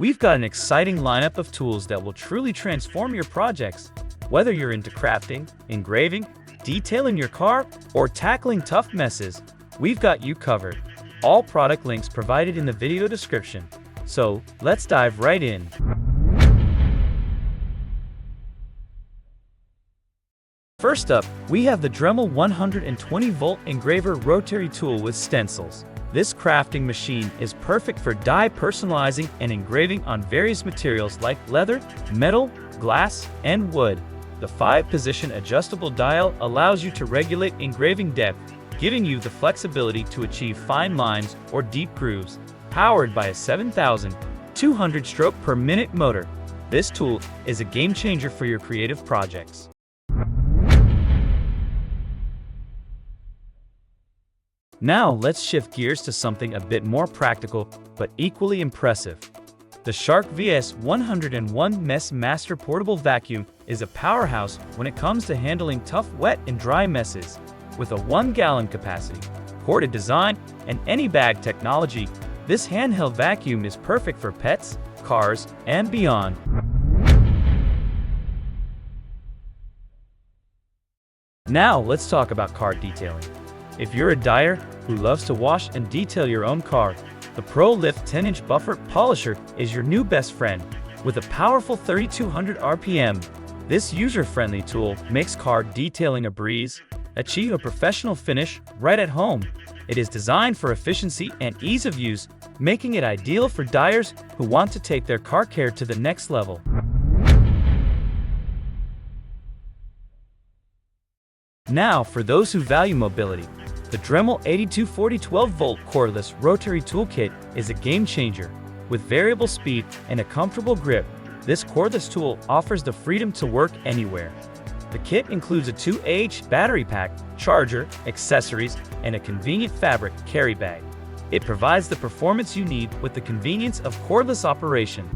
We've got an exciting lineup of tools that will truly transform your projects. Whether you're into crafting, engraving, detailing your car, or tackling tough messes, we've got you covered. All product links provided in the video description. So, let's dive right in. First up, we have the Dremel 120-volt engraver rotary tool with stencils. This crafting machine is perfect for die personalizing and engraving on various materials like leather, metal, glass, and wood. The 5-position adjustable dial allows you to regulate engraving depth, giving you the flexibility to achieve fine lines or deep grooves. Powered by a 7,200 stroke per minute motor, this tool is a game changer for your creative projects. Now let's shift gears to something a bit more practical, but equally impressive. The Shark VS101 Mess Master Portable Vacuum is a powerhouse when it comes to handling tough wet and dry messes. With a 1-gallon capacity, corded design, and any bag technology, this handheld vacuum is perfect for pets, cars, and beyond. Now let's talk about car detailing. If you're a dyer who loves to wash and detail your own car, the Pro Lift 10-inch buffer polisher is your new best friend. With a powerful 3,200 RPM, this user-friendly tool makes car detailing a breeze. Achieve a professional finish right at home. It is designed for efficiency and ease of use, making it ideal for dyers who want to take their car care to the next level. Now, for those who value mobility, the Dremel 8240 12-volt cordless rotary toolkit is a game changer. With variable speed and a comfortable grip, this cordless tool offers the freedom to work anywhere. The kit includes a 2Ah battery pack, charger, accessories, and a convenient fabric carry bag. It provides the performance you need with the convenience of cordless operation.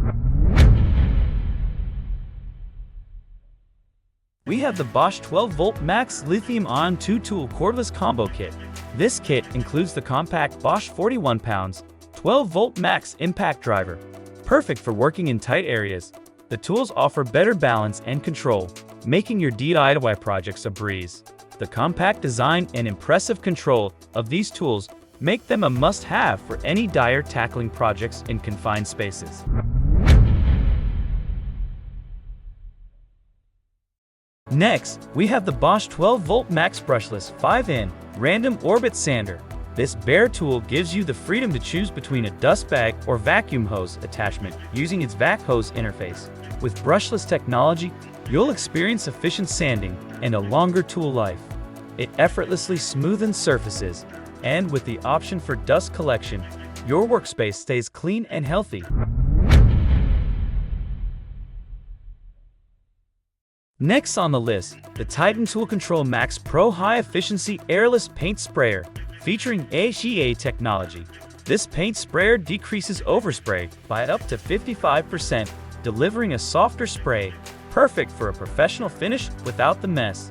We have the Bosch 12-volt Max Lithium-ion 2-tool cordless combo kit. This kit includes the compact Bosch 41 pounds, 12-volt Max impact driver, perfect for working in tight areas. The tools offer better balance and control, making your DIY projects a breeze. The compact design and impressive control of these tools make them a must-have for any dyer tackling projects in confined spaces. Next, we have the Bosch 12-volt Max Brushless 5N Random Orbit Sander. This bare tool gives you the freedom to choose between a dust bag or vacuum hose attachment using its vac hose interface. With brushless technology, you'll experience efficient sanding and a longer tool life. It effortlessly smoothens surfaces, and with the option for dust collection, your workspace stays clean and healthy. Next on the list, the Titan Tool Control Max Pro High Efficiency Airless Paint Sprayer, featuring AHEA technology. This paint sprayer decreases overspray by up to 55%, delivering a softer spray, perfect for a professional finish without the mess.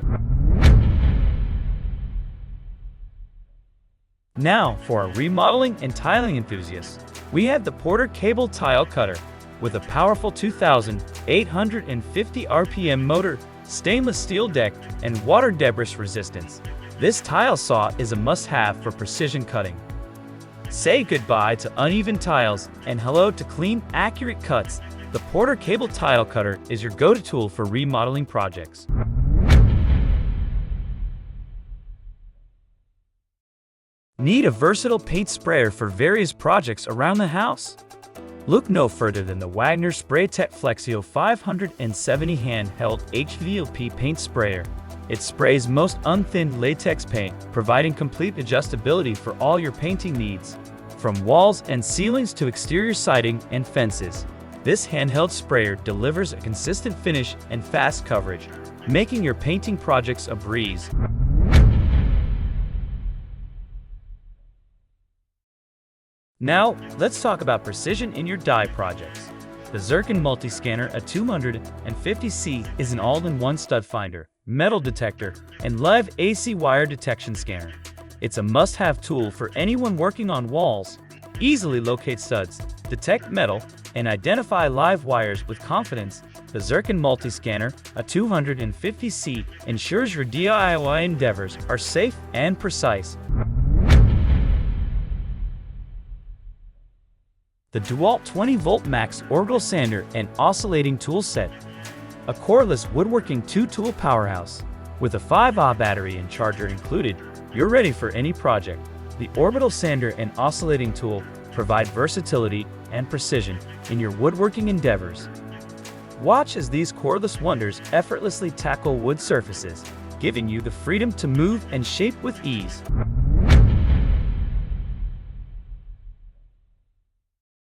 Now, for our remodeling and tiling enthusiasts, we have the Porter Cable Tile Cutter. With a powerful 2,850 RPM motor, stainless steel deck, and water debris resistance, this tile saw is a must-have for precision cutting. Say goodbye to uneven tiles and hello to clean, accurate cuts. The Porter Cable Tile Cutter is your go-to tool for remodeling projects. Need a versatile paint sprayer for various projects around the house? Look no further than the Wagner SprayTech Flexio 570 handheld HVLP paint sprayer. It sprays most unthinned latex paint, providing complete adjustability for all your painting needs. From walls and ceilings to exterior siding and fences, this handheld sprayer delivers a consistent finish and fast coverage, making your painting projects a breeze. Now, let's talk about precision in your die projects. The Zircon Multiscanner A250C is an all-in-one stud finder, metal detector, and live AC wire detection scanner. It's a must-have tool for anyone working on walls, easily locate studs, detect metal, and identify live wires with confidence. The Zircon Multi-Scanner, a 250C, ensures your DIY endeavors are safe and precise. The DeWalt 20-volt Max Orbital Sander and Oscillating Tool Set, a cordless woodworking 2-tool powerhouse. With a 5Ah battery and charger included, you're ready for any project. The Orbital Sander and Oscillating Tool provide versatility and precision in your woodworking endeavors. Watch as these cordless wonders effortlessly tackle wood surfaces, giving you the freedom to move and shape with ease.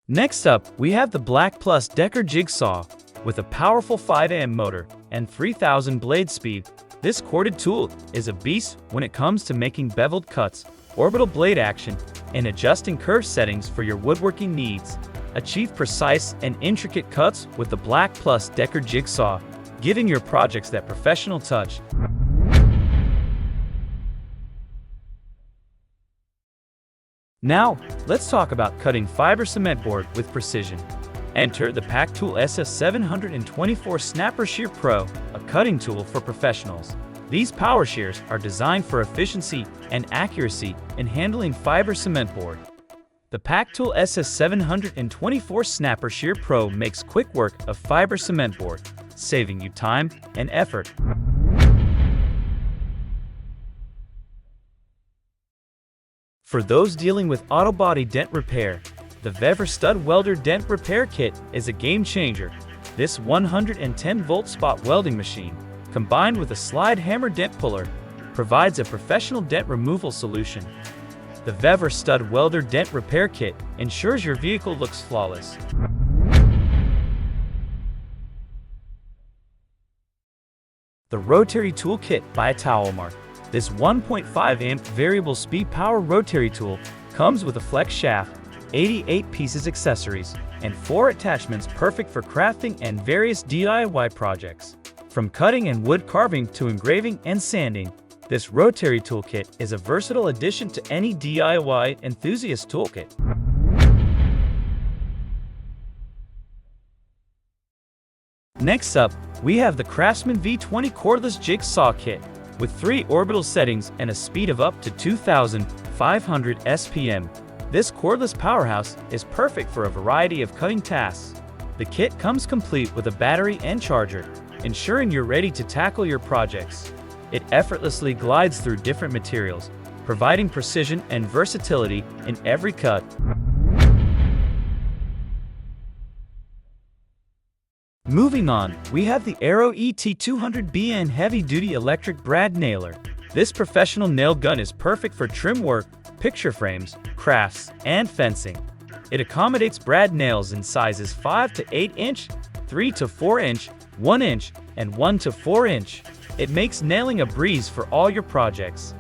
Next up, we have the Black Plus Decker Jigsaw. With a powerful 5 AM motor and 3,000 blade speed, this corded tool is a beast when it comes to making beveled cuts, orbital blade action, and adjusting curve settings for your woodworking needs. Achieve precise and intricate cuts with the Black Plus Decker Jigsaw, giving your projects that professional touch. Now, let's talk about cutting fiber cement board with precision. Enter the Pack Tool SS724 Snapper Shear Pro, a cutting tool for professionals. These power shears are designed for efficiency and accuracy in handling fiber cement board. The Pack Tool SS724 Snapper Shear Pro makes quick work of fiber cement board, saving you time and effort. For those dealing with auto body dent repair, the Vever Stud Welder Dent Repair Kit is a game changer. This 110-volt spot welding machine, combined with a slide hammer dent puller, provides a professional dent removal solution. The Vever Stud Welder Dent Repair Kit ensures your vehicle looks flawless. The Rotary Tool Kit by Towelmark. This 1.5 amp variable speed power rotary tool comes with a flex shaft, 88 pieces accessories, and 4 attachments perfect for crafting and various DIY projects. From cutting and wood carving to engraving and sanding, this rotary toolkit is a versatile addition to any DIY enthusiast toolkit. Next up, we have the Craftsman V20 Cordless Jigsaw Kit. With 3 orbital settings and a speed of up to 2,500 SPM, this cordless powerhouse is perfect for a variety of cutting tasks. The kit comes complete with a battery and charger, ensuring you're ready to tackle your projects. It effortlessly glides through different materials, providing precision and versatility in every cut. Moving on, we have the Aero ET200BN heavy-duty electric brad nailer. This professional nail gun is perfect for trim work, picture frames, crafts, and fencing. It accommodates brad nails in sizes 5 to 8 inch, 3 to 4 inch, 1 inch, and 1 to 4 inch. It makes nailing a breeze for all your projects.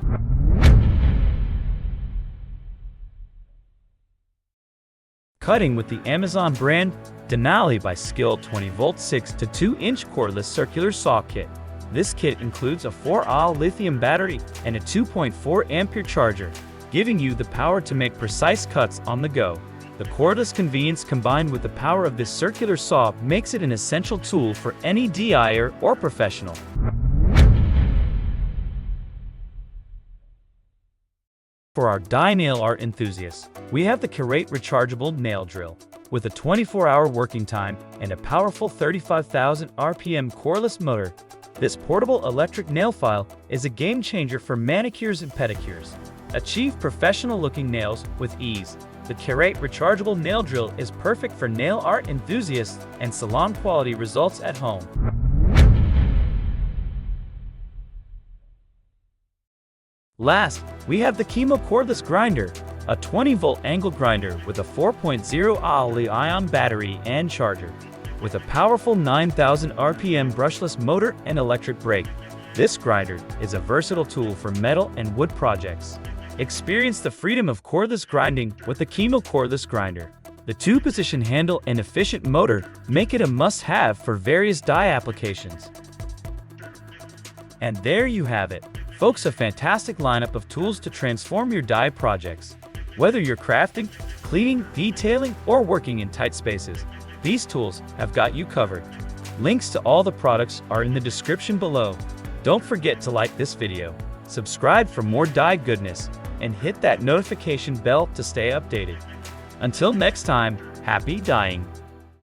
Cutting with the Amazon brand Denali by Skill 20-volt 6 to 2 inch cordless circular saw kit. This kit includes a 4Ah lithium battery and a 2.4 ampere charger, giving you the power to make precise cuts on the go. The cordless convenience combined with the power of this circular saw makes it an essential tool for any DIYer or professional. For our die nail art enthusiasts, we have the curated rechargeable nail drill. With a 24-hour working time and a powerful 35,000 RPM cordless motor, this portable electric nail file is a game changer for manicures and pedicures. Achieve professional-looking nails with ease. The curated rechargeable nail drill is perfect for nail art enthusiasts and salon-quality results at home. Last, we have the Chemo Cordless Grinder, a 20-volt angle grinder with a 4.0 Li-ion battery and charger. With a powerful 9,000 RPM brushless motor and electric brake, this grinder is a versatile tool for metal and wood projects. Experience the freedom of cordless grinding with the Chemo Cordless Grinder. The 2-position handle and efficient motor make it a must-have for various die applications. And there you have it, folks, a fantastic lineup of tools to transform your die projects. Whether you're crafting, cleaning, detailing, or working in tight spaces, these tools have got you covered. Links to all the products are in the description below. Don't forget to like this video, subscribe for more dye goodness, and hit that notification bell to stay updated. Until next time, happy dyeing!